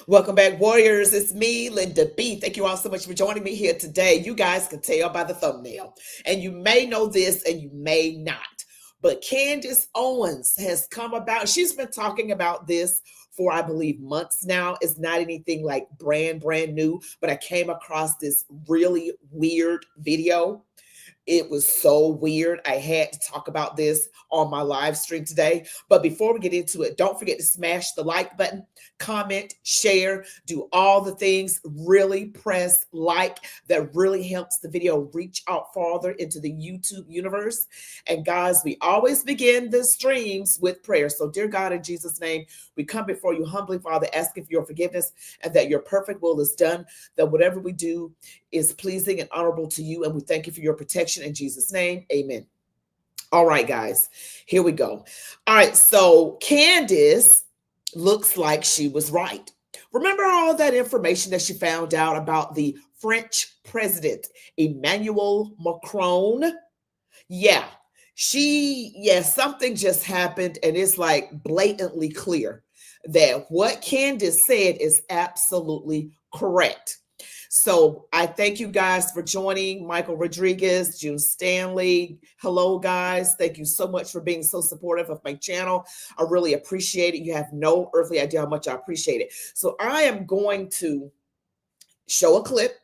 Welcome back, warriors. It's me, Linda B. Thank you all so much for joining me here today. You guys can tell by the thumbnail, and you may know this and you may not, but Candace Owens has come about. She's been talking about this for, I believe, months now. It's not anything like brand new, but I came across this really weird video. It was so weird. I had to talk about this on my live stream today. But before we get into it, don't forget to smash the like button, comment, share, do all the things. Really press like. That really helps the video reach out farther into the YouTube universe. And guys, we always begin the streams with prayer. So dear God, in Jesus' name, we come before you humbly, Father, asking for your forgiveness and that your perfect will is done, that whatever we do is pleasing and honorable to you. And we thank you for your protection in Jesus' name. Amen. All right, guys, here we go. All right, so Candace looks like she was right. Remember all that information that she found out about the French president, Emmanuel Macron? Something just happened, and it's like blatantly clear that what Candace said is absolutely correct. So I thank you guys for joining. Michael Rodriguez, June Stanley. Hello, guys. Thank you so much for being so supportive of my channel. I really appreciate it. You have no earthly idea how much I appreciate it. So I am going to show a clip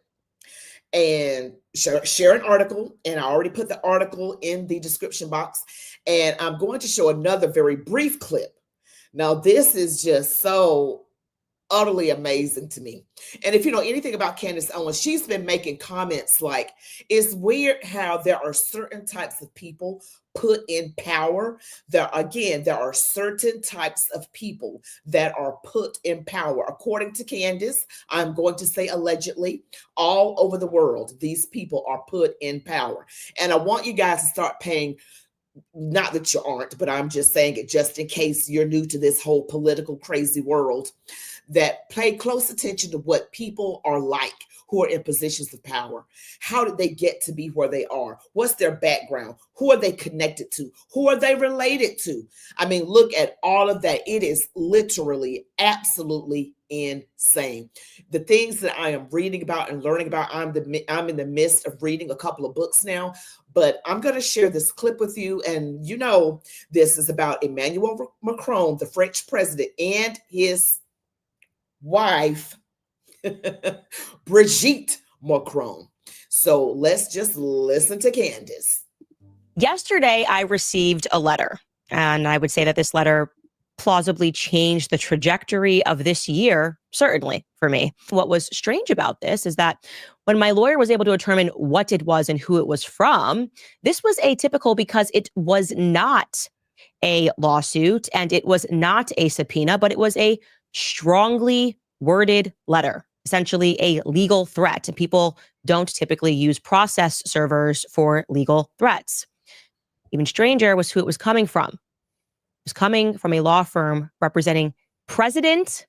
and share an article. And I already put the article in the description box. And I'm going to show another very brief clip. Now, this is just so utterly amazing to me. And if you know anything about Candace Owens, she's been making comments like, it's weird how there are certain types of people put in power. There are certain types of people that are put in power. According to Candace, I'm going to say allegedly, all over the world, these people are put in power. And I want you guys to start paying, not that you aren't, but I'm just saying it just in case you're new to this whole political crazy world, that pay close attention to what people are like who are in positions of power. How did they get to be where they are? What's their background? Who are they connected to? Who are they related to? I mean, look at all of that. It is literally absolutely insane. The things that I am reading about and learning about, I'm in the midst of reading a couple of books now, but I'm going to share this clip with you. And you know, this is about Emmanuel Macron, the French president, and his wife, Brigitte Macron. So let's just listen to Candace. Yesterday, I received a letter, and I would say that this letter plausibly changed the trajectory of this year, certainly for me. What was strange about this is that when my lawyer was able to determine what it was and who it was from, this was atypical because it was not a lawsuit and it was not a subpoena, but it was a strongly worded letter, essentially a legal threat. And people don't typically use process servers for legal threats. Even stranger was who it was coming from. It was coming from a law firm representing current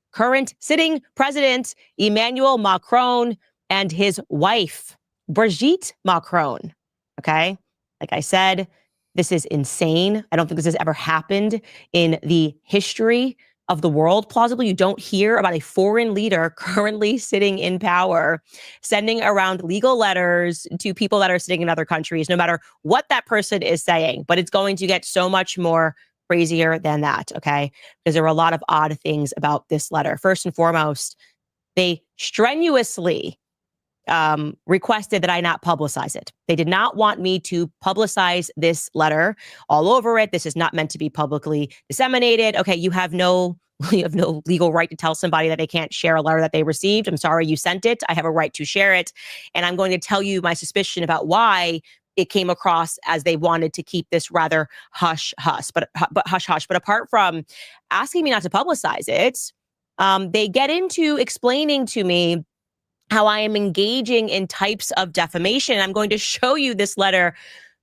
sitting president, Emmanuel Macron, and his wife, Brigitte Macron. Okay? Like I said, this is insane. I don't think this has ever happened in the history of the world. Plausibly, you don't hear about a foreign leader currently sitting in power, sending around legal letters to people that are sitting in other countries, no matter what that person is saying. But it's going to get so much more crazier than that, okay? Because there are a lot of odd things about this letter. First and foremost, they strenuously requested that I not publicize it. They did not want me to publicize this letter all over it. This is not meant to be publicly disseminated. Okay, you have no legal right to tell somebody that they can't share a letter that they received. I'm sorry you sent it. I have a right to share it. And I'm going to tell you my suspicion about why it came across as they wanted to keep this rather hush-hush. But apart from asking me not to publicize it, they get into explaining to me how I am engaging in types of defamation. I'm going to show you this letter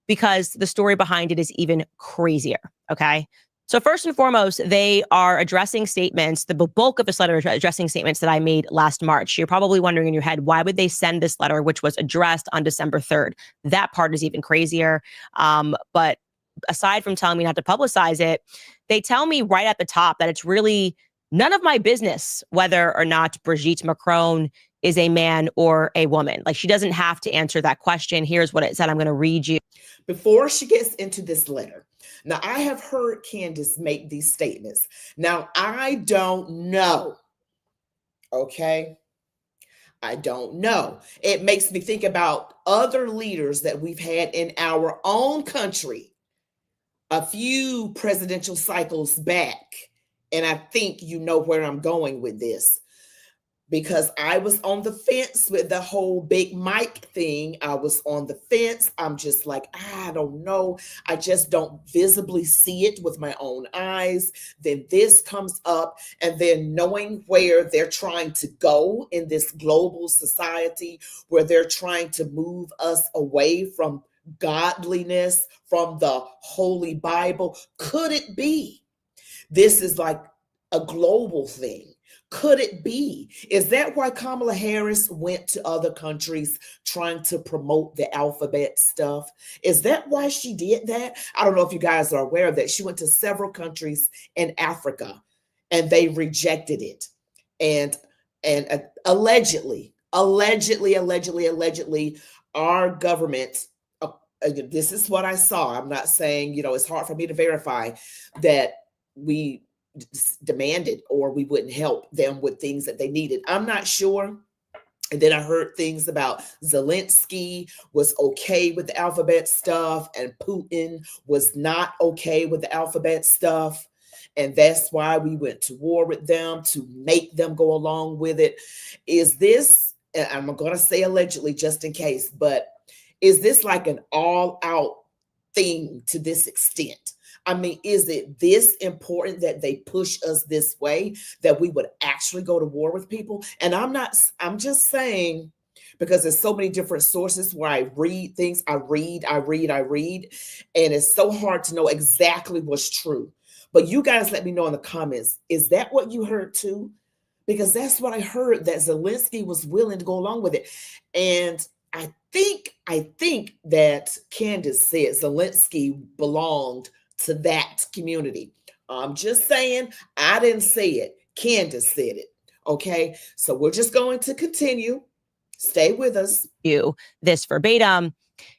because the story behind it is even crazier, okay? So first and foremost, they are addressing statements, the bulk of this letter is addressing statements that I made last March. You're probably wondering in your head, why would they send this letter, which was addressed on December 3rd? That part is even crazier. But aside from telling me not to publicize it, they tell me right at the top that it's really none of my business whether or not Brigitte Macron is a man or a woman. Like, she doesn't have to answer that question. Here's what it said. I'm going to read you. Before she gets into this letter, now I have heard Candace make these statements. Now, I don't know. Okay. I don't know. It makes me think about other leaders that we've had in our own country a few presidential cycles back. And I think you know where I'm going with this, because I was on the fence with the whole Big Mike thing. I was on the fence. I'm just like, I don't know. I just don't visibly see it with my own eyes. Then this comes up, and then knowing where they're trying to go in this global society, where they're trying to move us away from godliness, from the Holy Bible. Could it be this is like a global thing? Could it be? Is that why Kamala Harris went to other countries trying to promote the alphabet stuff? Is that why she did that? I don't know if you guys are aware of that. She went to several countries in Africa and they rejected it. And allegedly, our government, this is what I saw. I'm not saying, it's hard for me to verify that we demanded or we wouldn't help them with things that they needed. I'm not sure. And then I heard things about Zelensky was okay with the alphabet stuff and Putin was not okay with the alphabet stuff. And that's why we went to war with them, to make them go along with it. Is this, and I'm going to say allegedly just in case, but is this like an all-out thing to this extent? I mean, is it this important that they push us this way, that we would actually go to war with people? And I'm just saying, because there's so many different sources where I read things, I read, and it's so hard to know exactly what's true. But you guys let me know in the comments, is that what you heard too? Because that's what I heard, that Zelensky was willing to go along with it. And I think that Candace said Zelensky belonged to that community. I'm just saying, I didn't say it. Candace said it. Okay. So we're just going to continue. Stay with us. This verbatim.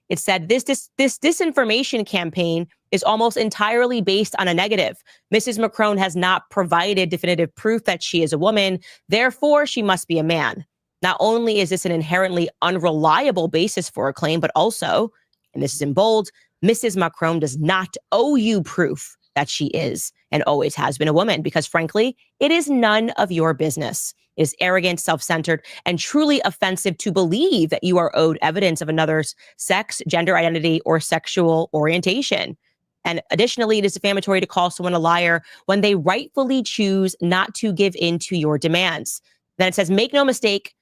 It said this disinformation campaign is almost entirely based on a negative. Mrs. Macron has not provided definitive proof that she is a woman. Therefore, she must be a man. Not only is this an inherently unreliable basis for a claim, but also, and this is in bold, Mrs. Macron does not owe you proof that she is and always has been a woman, because frankly, it is none of your business. It is arrogant, self-centered, and truly offensive to believe that you are owed evidence of another's sex, gender identity, or sexual orientation. And additionally, it is defamatory to call someone a liar when they rightfully choose not to give in to your demands. Then it says, make no mistake,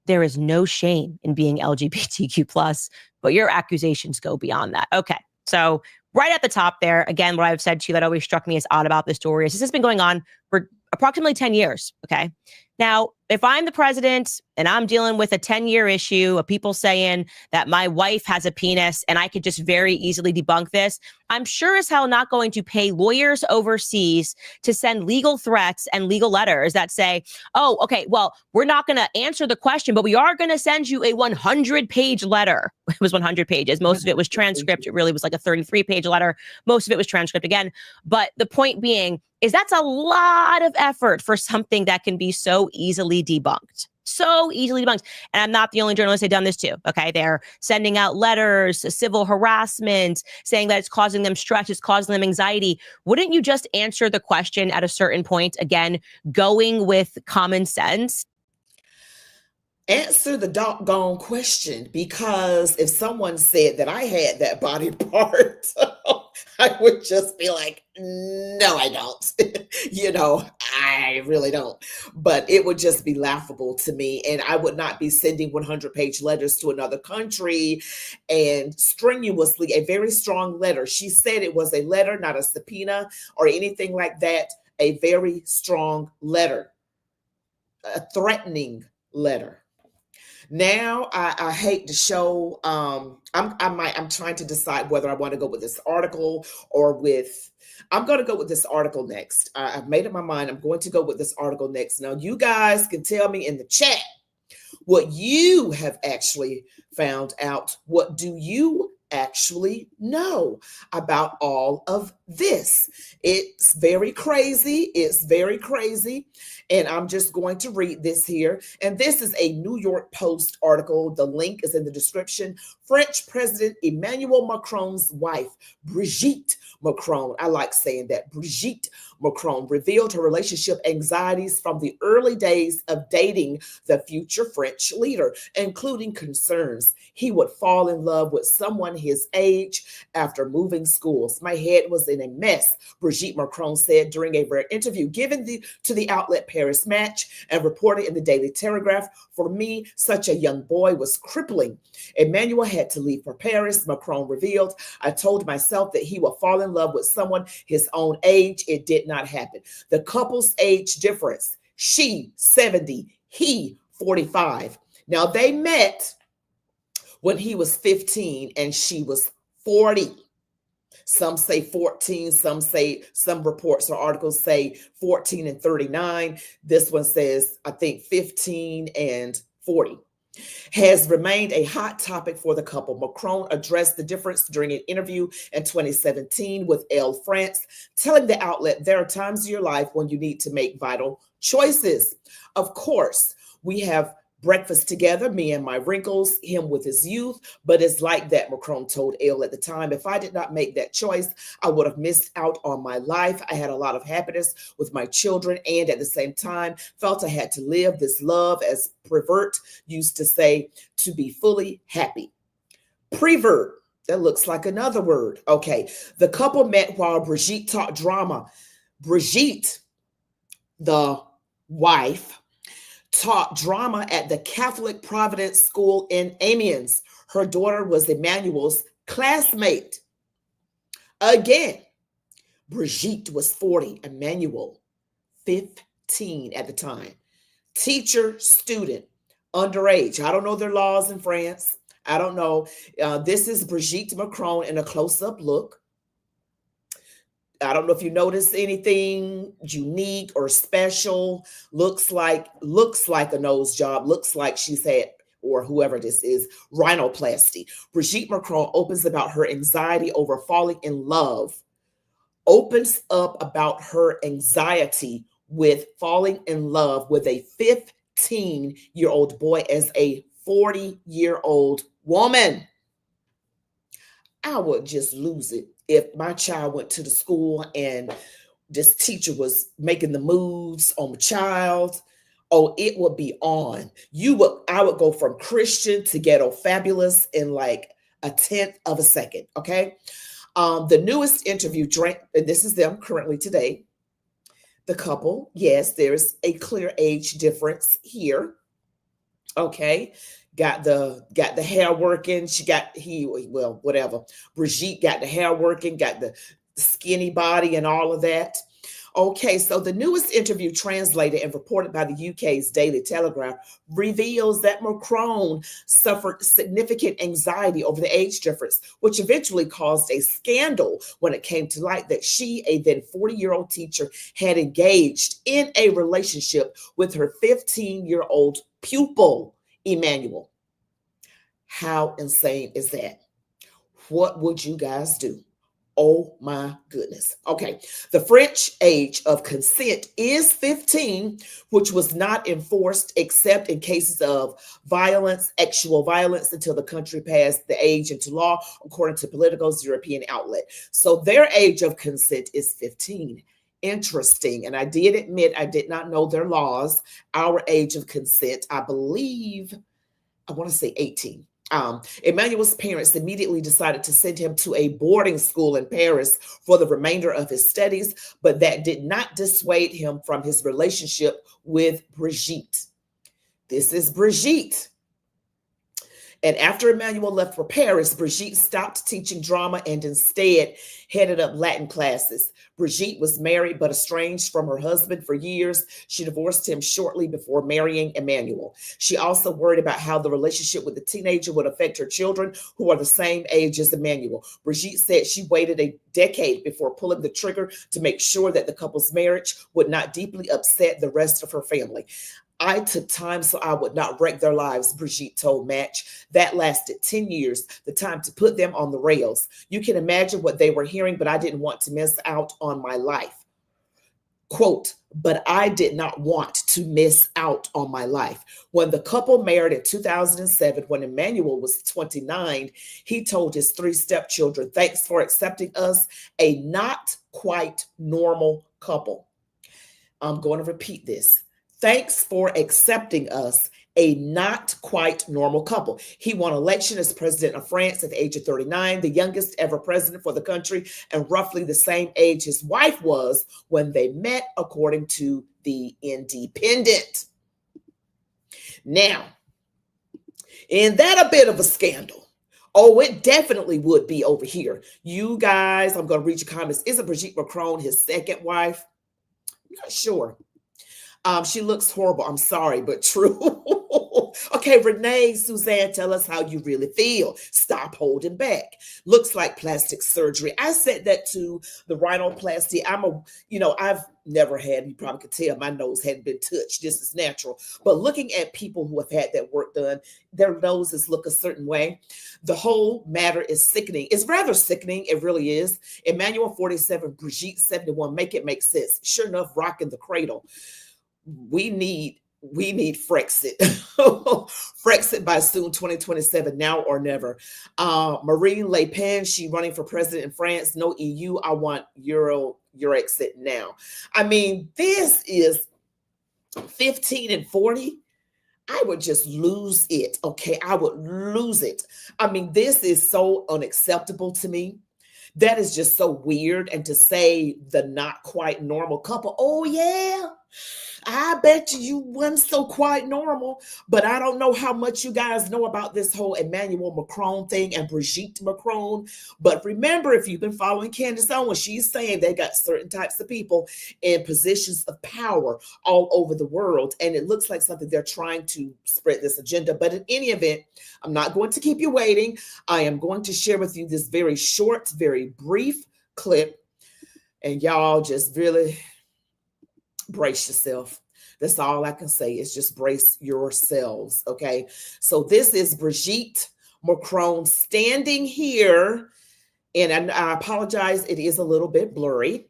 there is no shame in being LGBTQ+, but your accusations go beyond that. Okay, so right at the top there, again, what I've said to you that always struck me as odd about this story is this has been going on for approximately 10 years, okay? Now, if I'm the president and I'm dealing with a 10-year issue of people saying that my wife has a penis and I could just very easily debunk this, I'm sure as hell not going to pay lawyers overseas to send legal threats and legal letters that say, oh, okay, well, we're not going to answer the question, but we are going to send you a 100-page letter. It was 100 pages. Most of it was transcript. It really was like a 33-page letter. Most of it was transcript again. But the point being is that's a lot of effort for something that can be so easily debunked. So easily debunked. And I'm not the only journalist who've done this too. Okay. They're sending out letters, civil harassment, saying that it's causing them stress, it's causing them anxiety. Wouldn't you just answer the question at a certain point? Again, going with common sense. Answer the doggone question, because if someone said that I had that body part, I would just be like, no, I don't. I really don't. But it would just be laughable to me. And I would not be sending 100-page letters to another country and strenuously, a very strong letter. She said it was a letter, not a subpoena or anything like that. A very strong letter, a threatening letter. Now I hate to show. I'm trying to decide whether I want to go with this article or with. I'm going to go with this article next. I've made up my mind. I'm going to go with this article next. Now you guys can tell me in the chat what you have actually found out. What do you actually know about all of this? It's very crazy. It's very crazy. And I'm just going to read this here. And this is a New York Post article. The link is in the description. French President Emmanuel Macron's wife, Brigitte Macron, I like saying that, Brigitte Macron, revealed her relationship anxieties from the early days of dating the future French leader, including concerns he would fall in love with someone his age after moving schools. My head was in a mess, Brigitte Macron said during a rare interview given to the outlet Paris Match and reported in the Daily Telegraph. For me, such a young boy was crippling. Emmanuel had to leave for Paris, Macron revealed. I told myself that he would fall in love with someone his own age. It did not happen. The couple's age difference, she 70, he 45. Now they met when he was 15 and she was 40. Some say 14, some reports or articles say 14 and 39. This one says, I think 15 and 40. Has remained a hot topic for the couple. Macron addressed the difference during an interview in 2017 with Elle France, telling the outlet, there are times in your life when you need to make vital choices. Of course, we have breakfast together, me and my wrinkles, him with his youth, but it's like that, Macron told Elle at the time. If I did not make that choice, I would have missed out on my life. I had a lot of happiness with my children and at the same time felt I had to live this love, as Prevert used to say, to be fully happy. Prevert, that looks like another word. Okay, the couple met while Brigitte taught drama. Brigitte, the wife, taught drama at the Catholic Providence School in Amiens. Her daughter was Emmanuel's classmate. Again, Brigitte was 40, Emmanuel 15 at the time. Teacher, student, underage. I don't know their laws in France. I don't know. This is Brigitte Macron in a close-up look. I don't know if you notice anything unique or special. Looks like a nose job. Looks like she's had, or whoever this is, rhinoplasty. Brigitte Macron opens about her anxiety over falling in love. Opens up about her anxiety with falling in love with a 15-year-old boy as a 40-year-old woman. I would just lose it if my child went to the school and this teacher was making the moves on the child. Oh, it would be on. I would go from Christian to ghetto fabulous in like a 1/10 of a second. Okay. The newest interview, and this is them currently today. The couple, yes, there's a clear age difference here. Okay. Got the hair working. Whatever. Brigitte got the hair working, got the skinny body and all of that. Okay, so the newest interview translated and reported by the UK's Daily Telegraph reveals that Macron suffered significant anxiety over the age difference, which eventually caused a scandal when it came to light that she, a then 40-year-old teacher, had engaged in a relationship with her 15-year-old pupil, Emmanuel. How insane is that? What would you guys do? Oh my goodness. Okay. The French age of consent is 15, which was not enforced except in cases of violence, actual violence, until the country passed the age into law, according to Politico's European outlet. So their age of consent is 15. Interesting. And I did admit I did not know their laws. Our age of consent, I believe, I want to say 18. Emmanuel's parents immediately decided to send him to a boarding school in Paris for the remainder of his studies, but that did not dissuade him from his relationship with Brigitte. This is Brigitte. And after Emmanuel left for Paris, Brigitte stopped teaching drama and instead headed up Latin classes. Brigitte was married but estranged from her husband for years. She divorced him shortly before marrying Emmanuel. She also worried about how the relationship with the teenager would affect her children, who are the same age as Emmanuel. Brigitte said she waited a decade before pulling the trigger to make sure that the couple's marriage would not deeply upset the rest of her family. I took time so I would not wreck their lives, Brigitte told Match. That lasted 10 years, the time to put them on the rails. You can imagine what they were hearing, but I didn't want to miss out on my life. Quote, but I did not want to miss out on my life. When the couple married in 2007, when Emmanuel was 29, he told his 3 stepchildren, thanks for accepting us, a not quite normal couple. I'm going to repeat this. Thanks for accepting us, a not quite normal couple. He won election as president of France at the age of 39, the youngest ever president for the country, and roughly the same age his wife was when they met, according to The Independent. Now, isn't that a bit of a scandal? Oh, it definitely would be over here. You guys, I'm going to read your comments. Isn't Brigitte Macron his second wife? I'm not sure. She looks horrible. I'm sorry, but true. Okay, Renee, Suzanne, tell us how you really feel. Stop holding back. Looks like plastic surgery. I said that to the rhinoplasty. I've never had, you probably could tell my nose hadn't been touched. This is natural. But looking at people who have had that work done, their noses look a certain way. The whole matter is sickening. It's rather sickening. It really is. Emmanuel 47, Brigitte 71. Make it make sense. Sure enough, rocking the cradle. We need Frexit. Frexit by soon 2027, now or never. Marine Le Pen, she running for president in France. No EU. I want your exit now. I mean, this is 15 and 40. I would just lose it. Okay, I would lose it. I mean, this is so unacceptable to me. That is just so weird. And to say the not quite normal couple, oh yeah, I bet you wasn't so quite normal, but I don't know how much you guys know about this whole Emmanuel Macron thing and Brigitte Macron. But remember, if you've been following Candace on, when she's saying they got certain types of people in positions of power all over the world, and it looks like something they're trying to spread this agenda. But in any event, I'm not going to keep you waiting. I am going to share with you this very short, very brief clip, and y'all just really brace yourself. That's all I can say is just brace yourselves, okay? So this is Brigitte Macron standing here, and I apologize, it is a little bit blurry,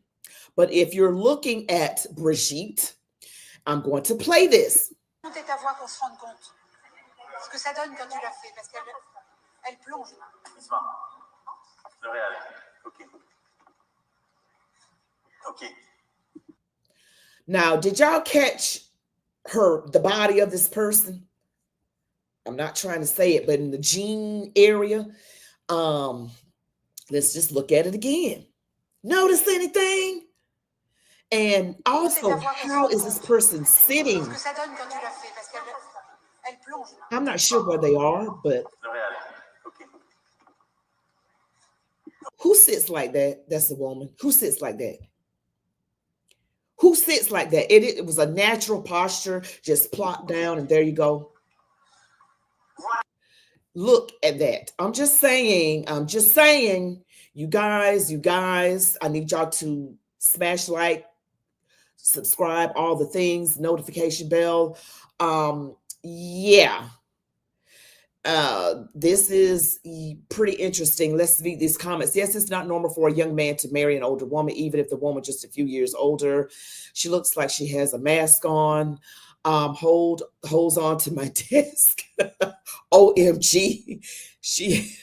but if you're looking at Brigitte, I'm going to play this. Now, did y'all catch the body of this person? I'm not trying to say it, but in the jean area, let's just look at it again. Notice anything? And also, how is this person sitting? I'm not sure where they are, but who sits like that? That's a woman. Who sits like that? Who sits like that? It was a natural posture, just plop down, and there you go. Look at that. I'm just saying, you guys, I need y'all to smash like, subscribe, all the things, notification bell. Yeah. This is pretty interesting. Let's read these comments. Yes, it's not normal for a young man to marry an older woman, even if the woman just a few years older. She looks like she has a mask on. Holds on to my desk. OMG. She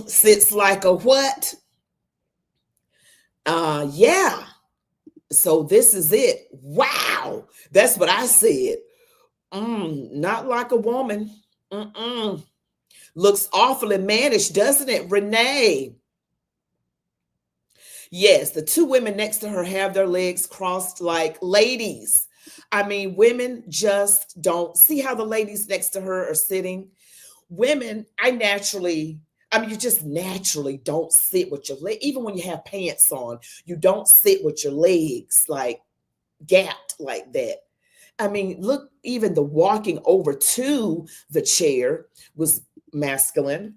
sits like a what? Yeah. So this is it. Wow. That's what I said. Not like a woman. Looks awfully mannish, doesn't it, Renee? Yes, the 2 women next to her have their legs crossed like ladies. I mean, women just don't see how the ladies next to her are sitting. women, you just naturally don't sit with your leg. Even when you have pants on, you don't sit with your legs like gapped like that. I mean, look, even the walking over to the chair was masculine.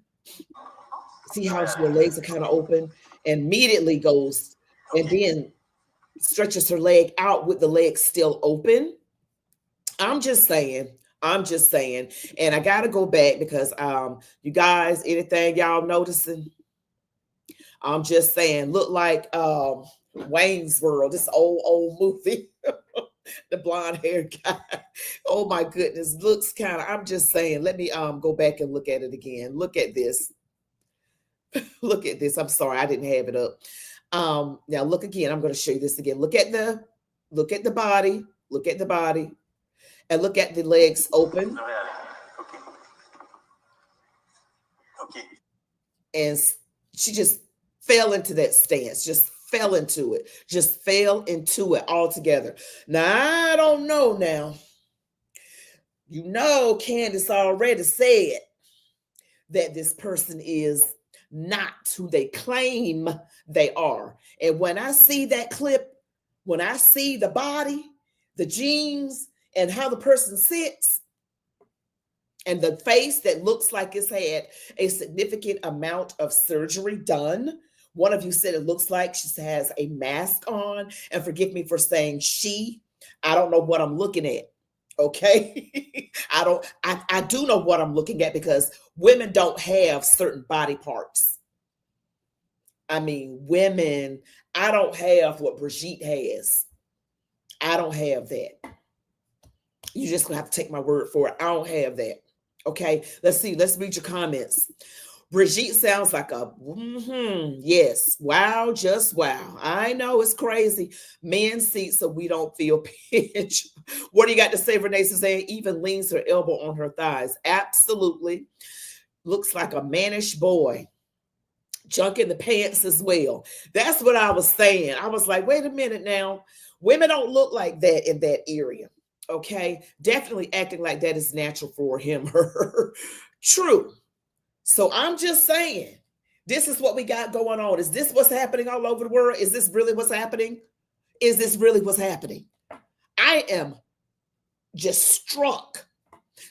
See how your legs are kind of open and immediately goes and then stretches her leg out with the legs still open. I'm just saying. I'm just saying. And I got to go back because you guys, anything y'all noticing? I'm just saying, look like Wayne's World, this old movie. The blonde haired guy. Oh my goodness. Looks kind of, I'm just saying, let me go back and look at it again. Look at this. Look at this. I'm sorry, I didn't have it up. Now look again. I'm going to show you this again. Look at the body. Look at the body. And look at the legs open. Okay. And she just fell into that stance, just fell into it altogether. Now, I don't know now. You know, Candace already said that this person is not who they claim they are. And when I see that clip, when I see the body, the jeans, and how the person sits, and the face that looks like it's had a significant amount of surgery done. One of you said it looks like she has a mask on. And forgive me for saying she. I don't know what I'm looking at. Okay. I do know what I'm looking at because women don't have certain body parts. I mean, women, I don't have what Brigitte has. I don't have that. You just gonna have to take my word for it. I don't have that. Okay, let's see. Let's read your comments. Brigitte sounds like a yes. Wow, just wow. I know it's crazy. Men seat so we don't feel pinch. What do you got to say, Renee Suzanne? Even leans her elbow on her thighs. Absolutely. Looks like a mannish boy. Junk in the pants as well. That's what I was saying. I was like, wait a minute now. Women don't look like that in that area. Okay, definitely acting like that is natural for him, her. True. So I'm just saying, this is what we got going on. Is this what's happening all over the world? Is this really what's happening? Is this really what's happening? I am just struck.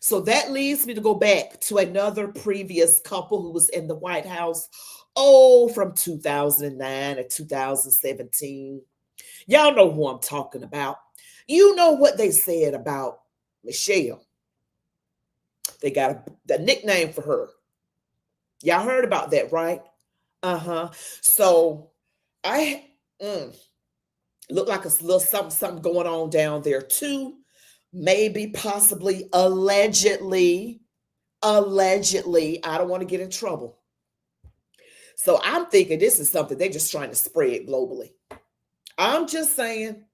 So that leads me to go back to another previous couple who was in the White House, from 2009 or 2017. Y'all know who I'm talking about. You know what they said about Michelle. They got the nickname for her. Y'all heard about that, right? So I look like a little something going on down there too. Maybe, possibly, allegedly. I don't want to get in trouble. So I'm thinking this is something they're just trying to spread globally. I'm just saying.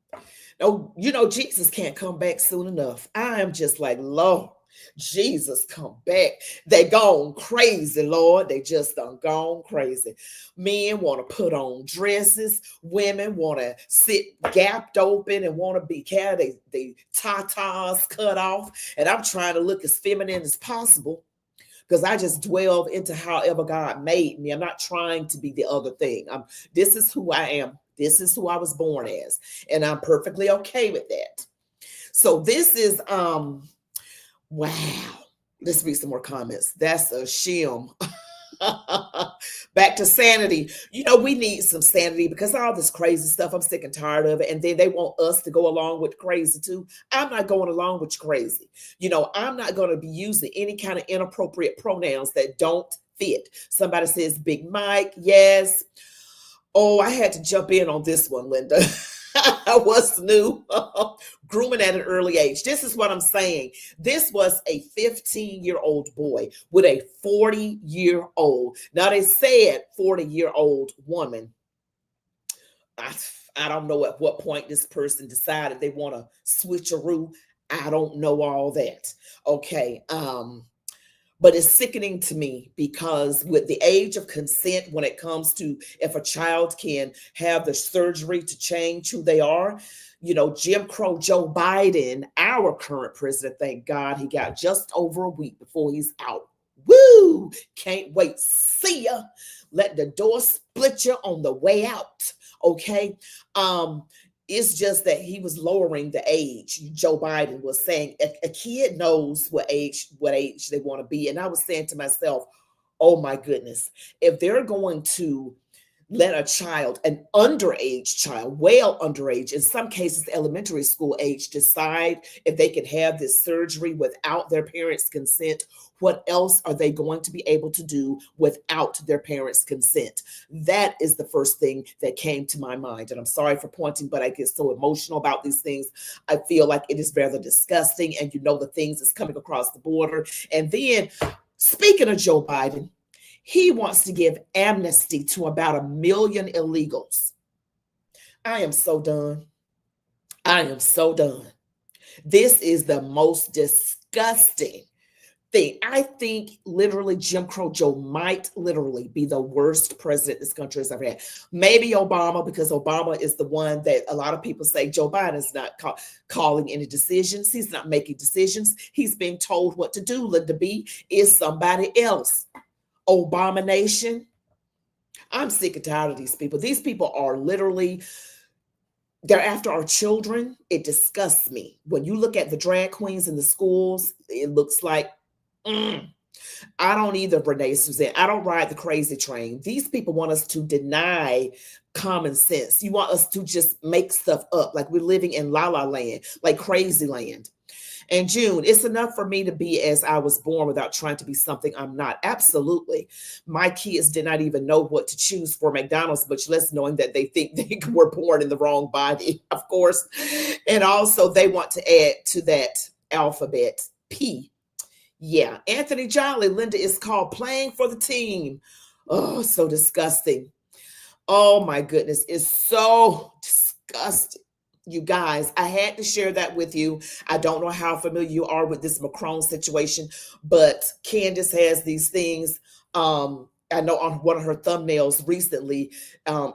No, Jesus can't come back soon enough. I am just like, Lord, Jesus, come back. They gone crazy, Lord. They just done gone crazy. Men want to put on dresses. Women want to sit gapped open and want to be they tatas cut off. And I'm trying to look as feminine as possible because I just dwell into however God made me. I'm not trying to be the other thing. This is who I am. This is who I was born as. And I'm perfectly okay with that. So this is, wow. Let's read some more comments. That's a shim. Back to sanity. We need some sanity because all this crazy stuff, I'm sick and tired of it. And then they want us to go along with crazy too. I'm not going along with crazy. I'm not going to be using any kind of inappropriate pronouns that don't fit. Somebody says Big Mike. Yes. Oh, I had to jump in on this one, Linda. What's new? Grooming at an early age. This is what I'm saying. This was a 15-year-old boy with a 40-year-old. Now, they said 40-year-old woman. I don't know at what point this person decided they want to switcheroo. I don't know all that. Okay. But it's sickening to me because with the age of consent, when it comes to if a child can have the surgery to change who they are, Jim Crow Joe Biden, our current president, thank God he got just over a week before he's out. Woo! Can't wait. See ya. Let the door split you on the way out. Okay. It's just that he was lowering the age. Joe Biden was saying a kid knows what age they want to be. And I was saying to myself, oh my goodness, if they're going to let a child, an underage child, well underage, in some cases elementary school age, decide if they can have this surgery without their parents' consent, what else are they going to be able to do without their parents' consent? That is the first thing that came to my mind. And I'm sorry for pointing, but I get so emotional about these things. I feel like it is rather disgusting. And you know the things that's coming across the border. And then, speaking of Joe Biden, he wants to give amnesty to about 1 million illegals. I am so done. I am so done. This is the most disgusting thing. I think literally Jim Crow Joe might literally be the worst president this country has ever had. Maybe Obama, because Obama is the one that a lot of people say Joe Biden is not calling any decisions. He's not making decisions. He's being told what to do. Linda B is somebody else. Obama Nation. I'm sick and tired of these people. These people are literally, they're after our children. It disgusts me. When you look at the drag queens in the schools, it looks like, I don't either, Renee Suzanne. I don't ride the crazy train. These people want us to deny common sense. You want us to just make stuff up like we're living in La La Land, like crazy land. And June, it's enough for me to be as I was born without trying to be something I'm not. Absolutely. My kids did not even know what to choose for McDonald's, much less knowing that they think they were born in the wrong body, of course. And also they want to add to that alphabet P. Yeah. Anthony Jolly, Linda, is called playing for the team. Oh, so disgusting. Oh my goodness. It's so disgusting. You guys, I had to share that with you. I don't know how familiar you are with this Macron situation, but Candace has these things. I know on one of her thumbnails recently,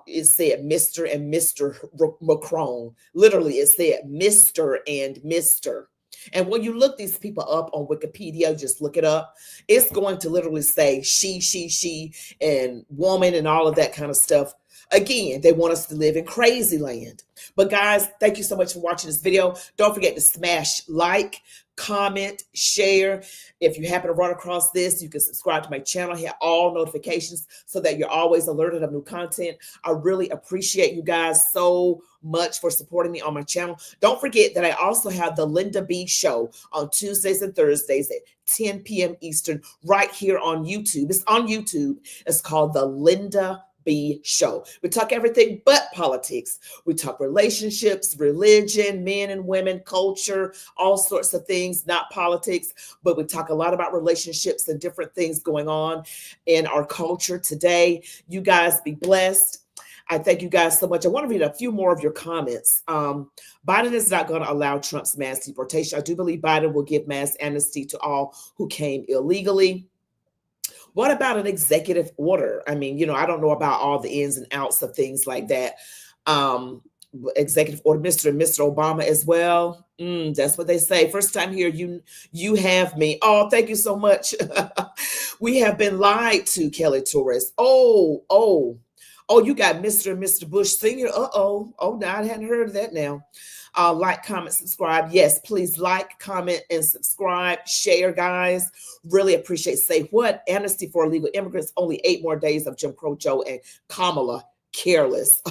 it said Mr. and Mr. Macron. Literally, it said Mr. and Mr. And when you look these people up on Wikipedia, just look it up. It's going to literally say she, and woman and all of that kind of stuff. Again, they want us to live in crazy land. But guys, thank you so much for watching this video. Don't forget to smash like, comment, share. If you happen to run across this, you can subscribe to my channel, hit all notifications so that you're always alerted of new content. I really appreciate you guys so much for supporting me on my channel. Don't forget that I also have the Linda B Show on Tuesdays and Thursdays at 10 p.m. Eastern right here on YouTube. It's on YouTube. It's called the Linda B Show. We talk everything but politics. We talk relationships, religion, men and women, culture, all sorts of things, not politics, but we talk a lot about relationships and different things going on in our culture today. You guys be blessed. I thank you guys so much. I want to read a few more of your comments. Biden is not going to allow Trump's mass deportation. I do believe Biden will give mass amnesty to all who came illegally. What about an executive order? I mean, I don't know about all the ins and outs of things like that. Executive order, Mr. and Mr. Obama as well. That's what they say. First time here, you have me. Oh, thank you so much. We have been lied to, Kelly Torres. Oh, you got Mr. and Mr. Bush Sr. Oh, no, I hadn't heard of that now. Like, comment, subscribe. Yes, please like, comment, and subscribe. Share, guys. Really appreciate. Say what? Amnesty for illegal immigrants. Only 8 more days of Jim Crow Joe and Kamala. Careless.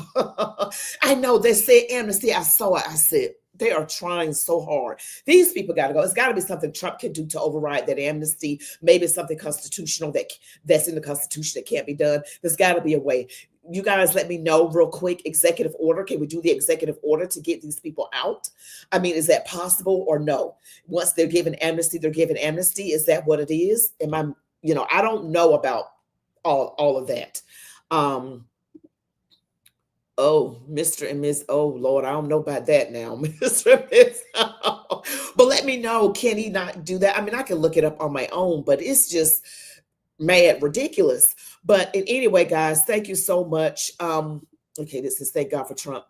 I know they said amnesty. I saw it. I said, they are trying so hard. These people got to go. It's got to be something Trump can do to override that amnesty. Maybe something constitutional that's in the Constitution that can't be done. There's got to be a way. You guys let me know real quick. Executive order. Can we do the executive order to get these people out? I mean, is that possible or no? Once they're given amnesty, they're given amnesty. Is that what it is? Am I, I don't know about all of that. Oh, Mr. and Ms. Oh, Lord, I don't know about that now. Mr. and Ms. But let me know, can he not do that? I mean, I can look it up on my own, but it's just mad ridiculous. But anyway, guys, thank you so much. Okay, this is thank God for Trump.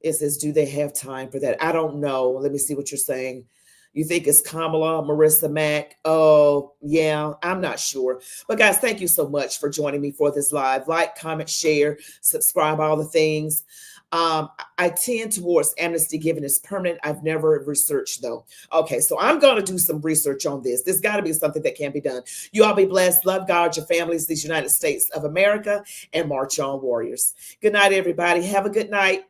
It says, do they have time for that? I don't know. Let me see what you're saying. You think it's Kamala, Marissa Mack? Oh, yeah, I'm not sure. But guys, thank you so much for joining me for this live. Like, comment, share, subscribe, all the things. I tend towards amnesty given as permanent. I've never researched though. Okay, so I'm going to do some research on this. There's got to be something that can be done. You all be blessed. Love God, your families, these United States of America, and march on, warriors. Good night, everybody. Have a good night.